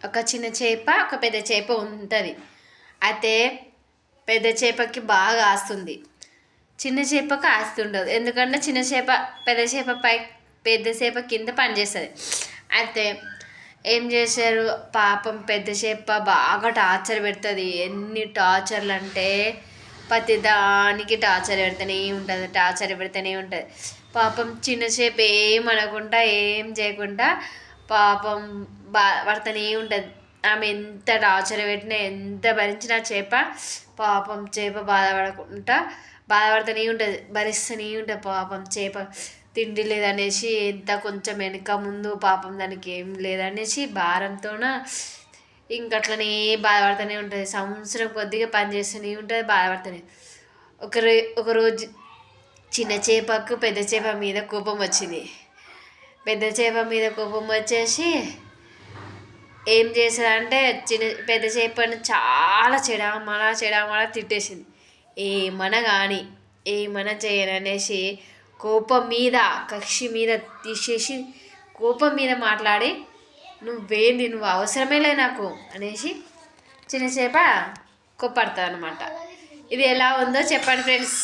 ఒక చిన్న చేప ఒక పెద్ద చేప ఉంటుంది. అయితే పెద్ద చేపకి బాగా ఆస్తుంది, చిన్న చేపకు ఆస్తి ఉండదు. ఎందుకంటే చిన్న చేప పెద్ద చేప పెద్ద చేప కింద పనిచేస్తుంది. అయితే ఏం చేశారు, పాపం పెద్ద చేప బాగా టార్చర్ పెడుతుంది. ఎన్ని టార్చర్లు అంటే ప్రతి దానికి టార్చర్ పెడుతూనే ఉంటుంది. పాపం చిన్న చేప ఏమనకుండా ఏం చేయకుండా పాపం పడుతూనే ఉంటుంది. ఆమె ఎంత టార్చర్ పెట్టినా ఎంత భరించినా చేప పాపం చేప బాధపడుతూనే ఉంటుంది, భరిస్తూనే ఉంటుంది. పాపం చేప తిండి లేదనేసి ఎంత కొంచెం వెనక ముందు పాపం దానికి ఏం లేదనేసి భారంతోన ఇంకట్లనే బాధపడుతూనే ఉంటుంది. సంవత్సరం కొద్దిగా పనిచేస్తూనే ఉంటుంది, బాధపడుతూనే. ఒకరోజు చిన్న చేపకు పెద్ద చేప మీద కోపం వచ్చింది. పెద్ద చేప మీద కోపం వచ్చేసి ఏం చేశారంటే పెద్ద చేపను చాలా చెడామడా తిట్టేసింది. ఏమన్నా చేయననేసి కోపం మీద కక్షి మీద తీసేసి కోపం మీద మాట్లాడి నువ్వు అవసరమే లేదు నాకు అనేసి చిన్న చేప కోప్పడుతుంది అనమాట. ఇది ఎలా ఉందో చెప్పండి ఫ్రెండ్స్.